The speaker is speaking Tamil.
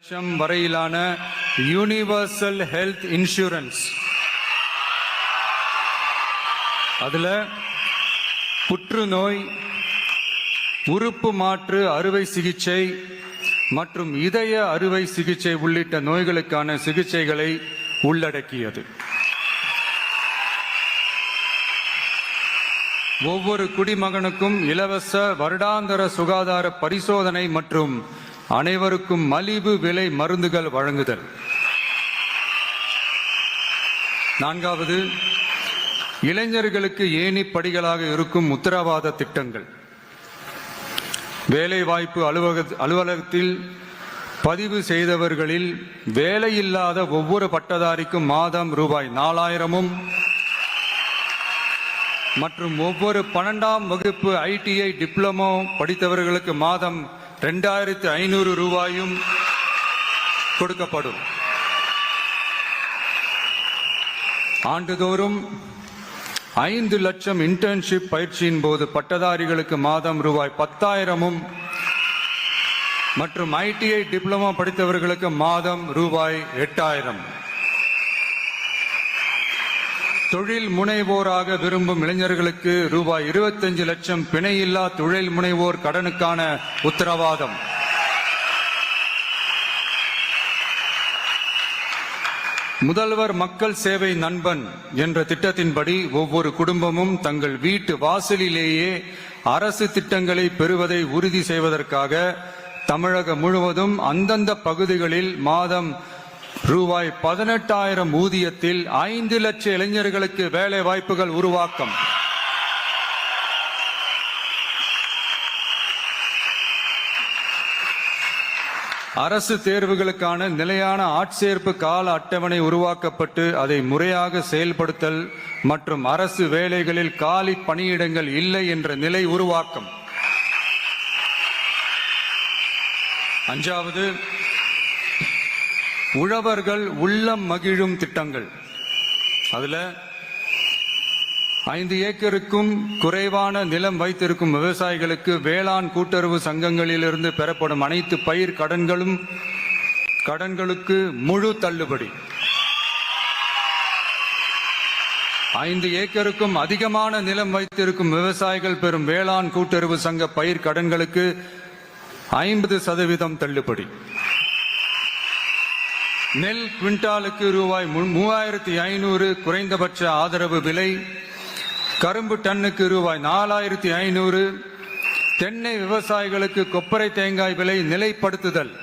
லட்சம் வரையிலான யூனிவர்சல் ஹெல்த் இன்சூரன்ஸ். அதுல புற்றுநோய், உறுப்பு மாற்று அறுவை சிகிச்சை மற்றும் இதய அறுவை சிகிச்சை உள்ளிட்ட நோய்களுக்கான சிகிச்சைகளை உள்ளடக்கியது. ஒவ்வொரு குடிமகனுக்கும் இலவச வருடாந்திர சுகாதார பரிசோதனை மற்றும் அனைவருக்கும் மலிவு விலை மருந்துகள் வழங்குதல். நான்காவது, இளைஞர்களுக்கு ஏணிப்படிகளாக இருக்கும் உத்தரவாத திட்டங்கள். வேலைவாய்ப்பு அலுவலகத்தில் பதிவு செய்தவர்களில் வேலையில்லாத ஒவ்வொரு பட்டதாரிக்கும் மாதம் ரூபாய் 4000 மற்றும் ஒவ்வொரு 12ஆம் வகுப்பு ITI டிப்ளமோ படித்தவர்களுக்கு மாதம் 2500 ரூபாயும் கொடுக்கப்படும். ஆண்டுதோறும் 5 லட்சம் இன்டர்ன்ஷிப் பயிற்சியின் போது பட்டதாரிகளுக்கு மாதம் ரூபாய் 10,000 மற்றும் ITI டிப்ளமோ படித்தவர்களுக்கு மாதம் ரூபாய் 8,000. தொழில் முனைவோராக விரும்பும் இளைஞர்களுக்கு ரூபாய் 25 லட்சம் பிணையில்லா தொழில் முனைவோர் கடனுக்கான உத்தரவாதம். முதல்வர் மக்கள் சேவை நண்பன் என்ற திட்டத்தின்படி ஒவ்வொரு குடும்பமும் தங்கள் வீட்டு வாசலிலேயே அரசு திட்டங்களை பெறுவதை உறுதி செய்வதற்காக தமிழகம் முழுவதும் அந்தந்த பகுதிகளில் மாதம் ரூபாய் 18,000 ஊதியத்தில் 5 லட்சம் இளைஞர்களுக்கு வேலை வாய்ப்புகள் உருவாக்கம். அரசு தேர்வுகளுக்கான நிலையான ஆட்சேர்ப்பு கால அட்டவணை உருவாக்கப்பட்டு அதை முறையாக செயல்படுத்தல் மற்றும் அரசு வேலைகளில் காலி பணியிடங்கள் இல்லை என்ற நிலை உருவாக்கம். அஞ்சாவது, உழவர்கள் உள்ளம் மகிழும் திட்டங்கள். அதுல 5 ஏக்கருக்கும் குறைவான நிலம் வைத்திருக்கும் விவசாயிகளுக்கு வேளாண் கூட்டுறவு சங்கங்களிலிருந்து பெறப்படும் அனைத்து பயிர் கடன்களுக்கு முழு தள்ளுபடி. 5 ஏக்கருக்கும் அதிகமான நிலம் வைத்திருக்கும் விவசாயிகள் பெறும் வேளாண் கூட்டுறவு சங்க பயிர் கடன்களுக்கு 50% தள்ளுபடி. நெல் குவிண்டாலுக்கு ரூபாய் 3,500 குறைந்தபட்ச ஆதரவு விலை. கரும்பு டன்னுக்கு ரூபாய் 4,500. தென்னை விவசாயிகளுக்கு கொப்பரை தேங்காய் விலை நிலைப்படுத்துதல்.